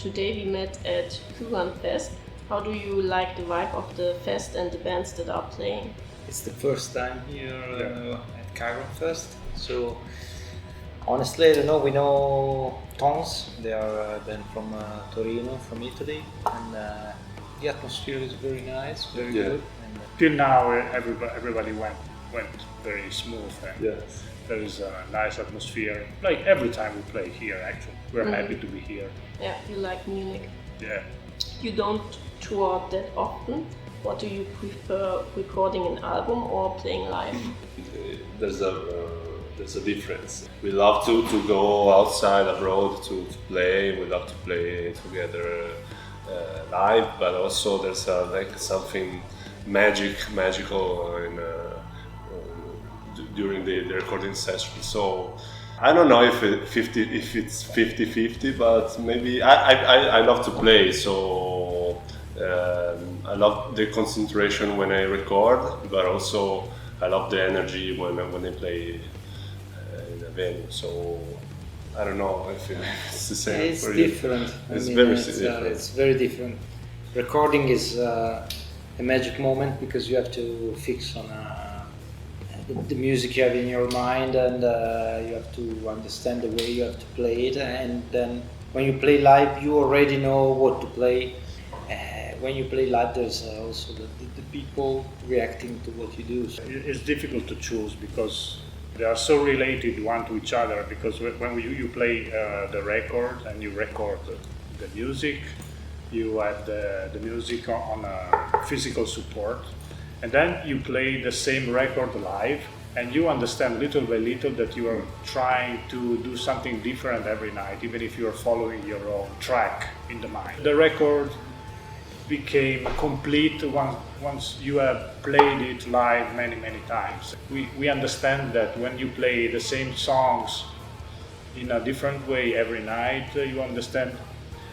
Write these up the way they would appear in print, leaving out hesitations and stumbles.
today we met at KYRON Fest. How do you like the vibe of the fest and the bands that are playing? It's the first time here at KYRON Fest, so honestly I don't know, we know Tons, they are a band from Torino, from Italy, and the atmosphere is very nice, very good. And, till now everybody went very smooth, and Yes. there is a nice atmosphere. Like every time we play here, actually, we're happy to be here. Yeah, you like Munich. Yeah. You don't tour that often. What do you prefer, recording an album or playing live? There's a difference. We love to go outside abroad to play. We love to play together live, but also there's like something magical during the recording session. So I don't know if it's 50-50, but maybe I love to play. So I love the concentration when I record, but also I love the energy when I play in a venue. So I don't know if it's the same it's for different. you. It's different. It's very different. Recording is a magic moment because you have to fix on the music you have in your mind, and you have to understand the way you have to play it. And then when you play live, you already know what to play. When you play live, there's also the people reacting to what you do. So It's difficult to choose because they are so related one to each other. Because when you play the record and you record the music, you have the music on a physical support, and then you play the same record live, and you understand little by little that you are trying to do something different every night, even if you are following your own track in the mind. The record became complete once you have played it live many times. We understand that when you play the same songs in a different way every night, you understand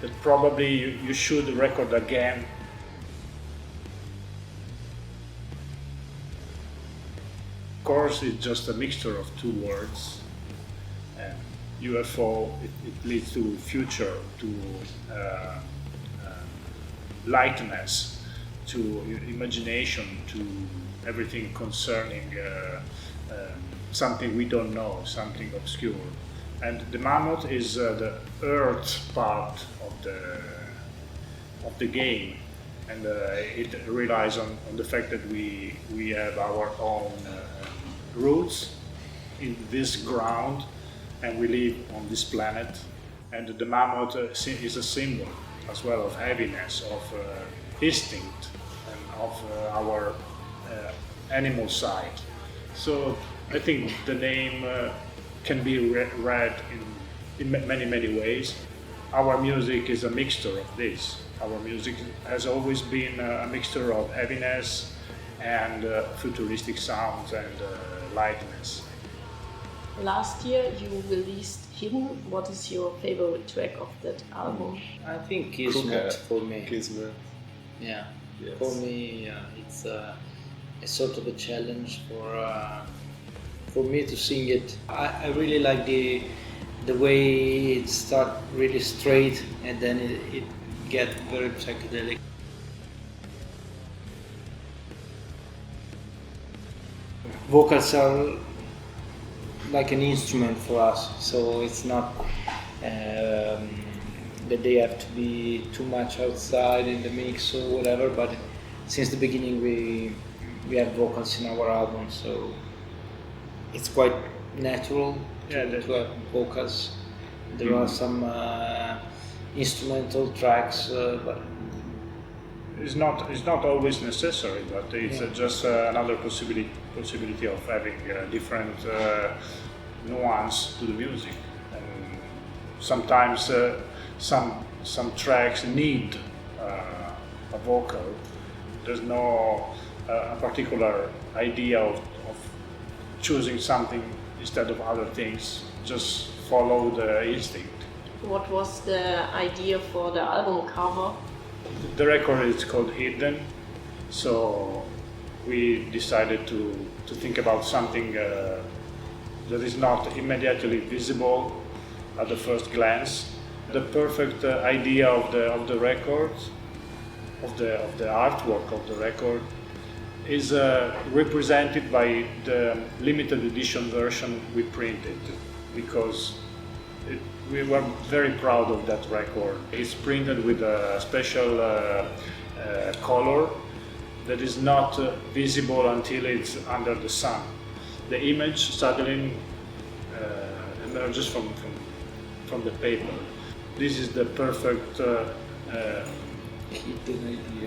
that probably you should record again. Of course, it's just a mixture of two words, and UFO, it leads to future, to lightness, to imagination, to everything concerning something we don't know, something obscure. And the mammoth is the earth part of the game, and it relies on the fact that we have our own roots in this ground, and we live on this planet. And the mammoth is a symbol as well of heaviness, of instinct, and of our animal side. So I think the name can be read in many ways. Our music is a mixture of this. Our music has always been a mixture of heaviness and futuristic sounds and lightness. Last year you released Hidden. What is your favorite track of that album? I think Kismet for me. Kismet. Yeah, Yes. for me it's a sort of a challenge for me to sing it. I really like the way it starts really straight and then it gets very psychedelic. Vocals are like an instrument for us, so it's not that they have to be too much outside in the mix or whatever, but since the beginning we have vocals in our album, so it's quite natural to have vocals. There are some instrumental tracks, but It's not always necessary, but it's just another possibility of having different nuance to the music. And sometimes some tracks need a vocal. There's no a particular idea of choosing something instead of other things. Just follow the instinct. What was the idea for the album cover? The record is called Hidden, so we decided to think about something that is not immediately visible at the first glance, The perfect idea of the record, of the artwork of the record, is represented by the limited edition version we printed, because we were very proud of that record. It's printed with a special color that is not visible until it's under the sun. The image suddenly emerges from the paper. This is the perfect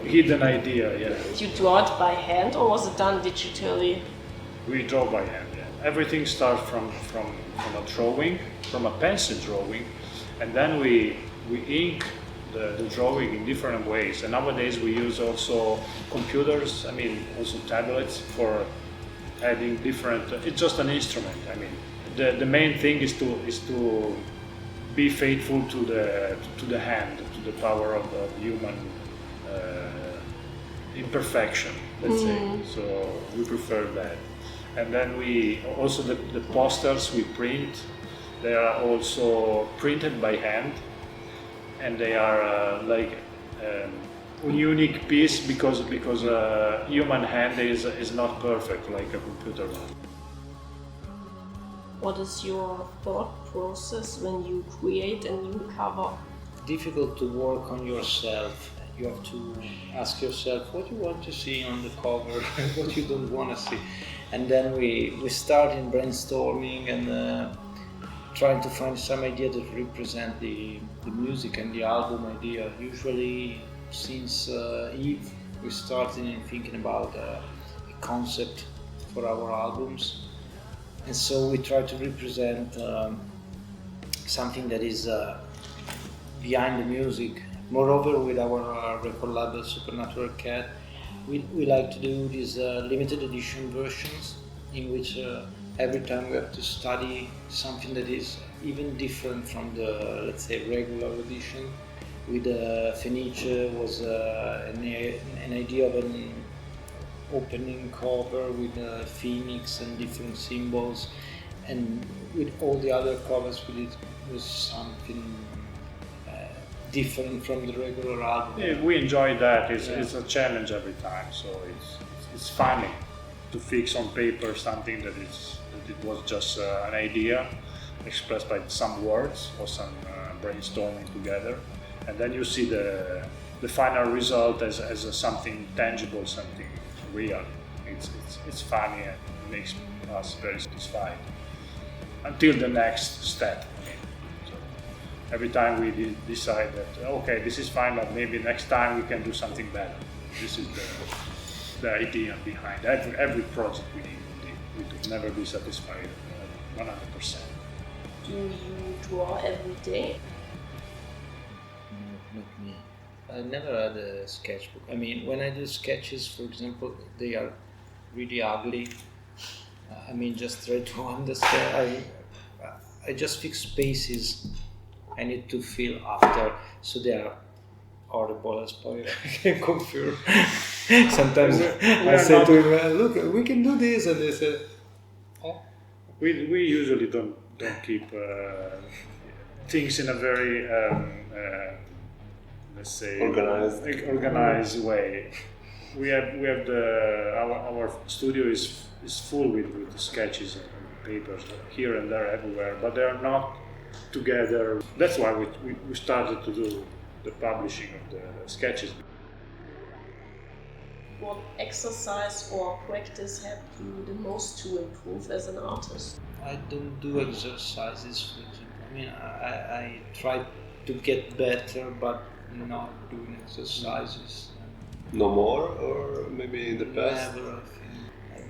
hidden idea. Yeah. Did you draw it by hand or was it done digitally? We draw by hand. Yeah. Everything starts from a drawing, from a pencil drawing, and then we ink the drawing in different ways. And nowadays we use also computers, also tablets for adding different. It's just an instrument. The main thing is to be faithful to the hand, to the power of human imperfection, let's say. So we prefer that. And then we also the posters we print. They are also printed by hand, and they are like a unique piece because human hand is not perfect like a computer one. What is your thought process when you create a new cover? Difficult to work on yourself. You have to ask yourself what you want to see on the cover, what you don't want to see. And then we start in brainstorming and trying to find some idea that represent the music and the album idea. Usually since Eve, we started in thinking about a concept for our albums. And so we try to represent something that is behind the music. Moreover, with our record label Supernatural Cat, we like to do these limited edition versions in which every time we have to study something that is even different from the, let's say, regular edition. With Fenice was an idea of an opening cover with a phoenix and different symbols, and with all the other covers we did was something different from the regular album. Yeah, we enjoy that. It's a challenge every time, so it's funny to fix on paper something that it was just an idea expressed by some words or some brainstorming together, and then you see the final result as something tangible, something real. It's funny and makes us very satisfied until the next step. So every time we decide that okay, this is fine, but maybe next time we can do something better. This is the idea behind every project we do. We could never be satisfied 100%. Do you draw every day? Not me. I never had a sketchbook. When I do sketches, for example, they are really ugly. Just try to understand. I just fix spaces I need to fill after, so they are horrible as well. I can confirm. Sometimes I say to him, look, we can do this, and they say, oh. We usually don't keep things in a very let's say organized way. We have our studio is full with the sketches and papers here and there everywhere, but they are not together. That's why we started to do the publishing of the sketches. What exercise or practice helped you the most to improve as an artist? I don't do exercises, for example. I try to get better, but not doing exercises. No more, or maybe in the past? Never, I think.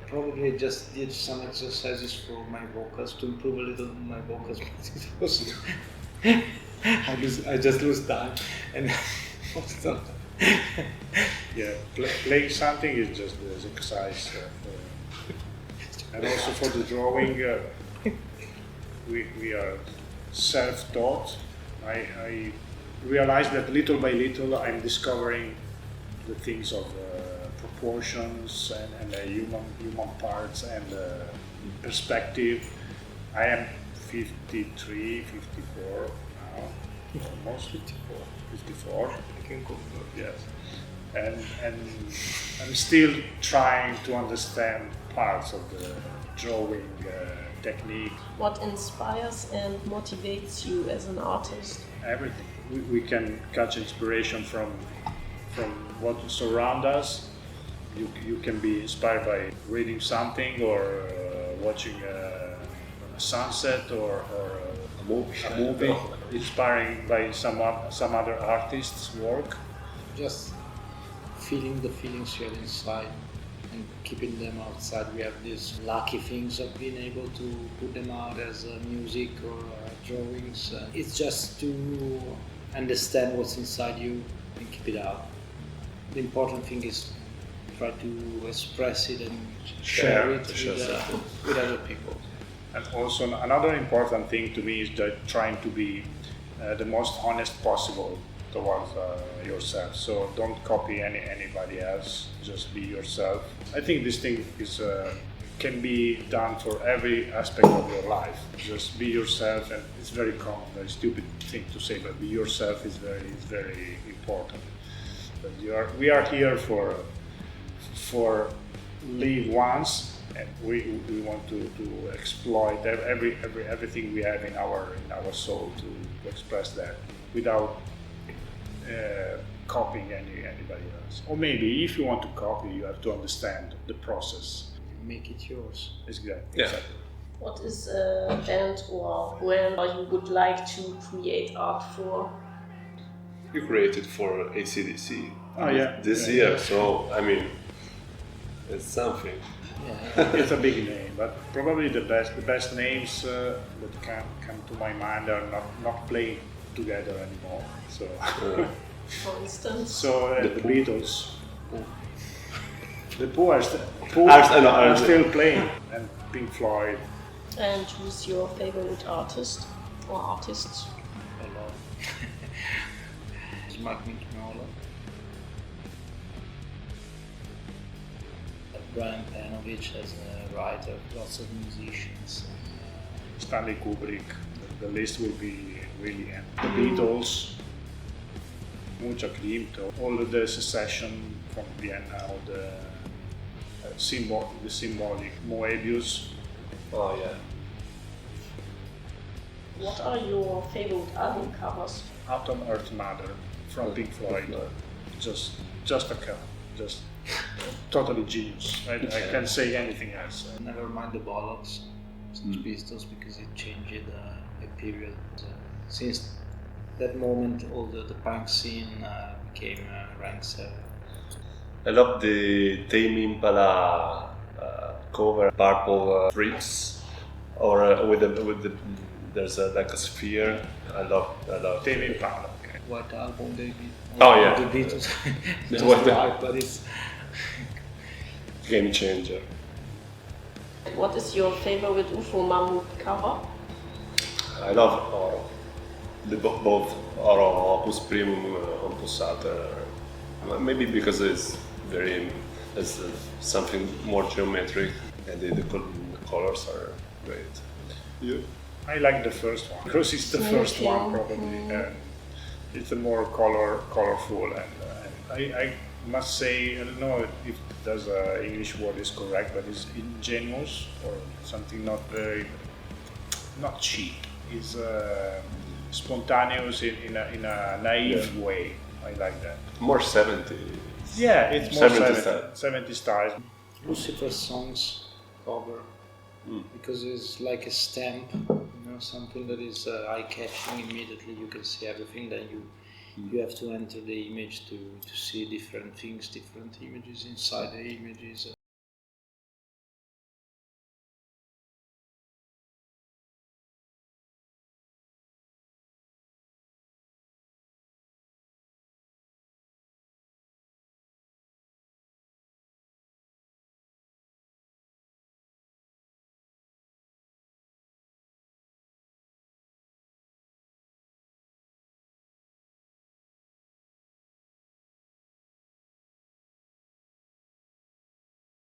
I probably just did some exercises for my vocals to improve a little my vocals, but it was I just lose time and yeah, playing something is just an exercise, and also for the drawing, we are self-taught. I realize that little by little I'm discovering the things of proportions and human parts and perspective. I am 53, 54 now, Almost 54. 54. I can confirm. Yes. And I'm still trying to understand parts of the drawing technique, What inspires and motivates you as an artist? everything. We can catch inspiration from what surrounds us. You can be inspired by reading something or watching a sunset or A movie. a movie, inspiring by some other artist's work. Just feeling the feelings you have inside and keeping them outside. We have these lucky things of being able to put them out as music or drawings. It's just to understand what's inside you and keep it out. The important thing is try to express it and share it with other people. And also another important thing to me is that trying to be the most honest possible towards yourself. So don't copy anybody else. Just be yourself. I think this thing is can be done for every aspect of your life. Just be yourself, and it's very common, very stupid thing to say, but be yourself is very important. But we are here for live once. And we want to exploit everything we have in our soul to express that without copying anybody else. Or maybe if you want to copy, you have to understand the process. Make it yours. Exactly. Yeah. Exactly. What is a band or brand you would like to create art for? You created for ACDC Oh yeah. this Yeah. year, so I mean, it's something. Yeah. It's a big name, but probably the best names that can come to my mind are not playing together anymore. So, For instance, the Beatles, the Pooh are still playing, and Pink Floyd. and who's your favorite artist or artists? Hello. It's Mark Mignolo. Brian Panovich as a writer, lots of musicians. Stanley Kubrick. The list will be really end. The Beatles, Mucha Clinton, all of the Secession from Vienna, all the symbolic Moebius. Oh yeah. What are your favorite album covers? Atom Earth Mother from Pink Floyd. Just a cover, just totally genius. I can't say anything else. Never mind the bollocks, Pistols, because it changed a period. Since that moment, all the punk scene became rank 7. I love the Tame Impala cover, purple strips, or with the there's like a sphere. I love. Tame Impala. Okay. What album they did? Oh, yeah. The Beatles. It Just was the- right, but it's Game changer. What is your favorite Ufomammut cover? I love Oro. Both Oro Opus Primum, Opus Sater. Maybe because it's something more geometric, and the colors are great. You? I like the first one because it's the first one probably, and it's a more colorful. And I must say, I don't know if there's an English word is correct, but it's ingenuous or something not cheap. It's spontaneous in a naive way. I like that. More 70s. Yeah, it's more 70 70 style. Lucifer's Songs cover, because it's like a stamp, something that is eye-catching immediately. You can see everything. Then you have to enter the image to see different things, different images inside the images.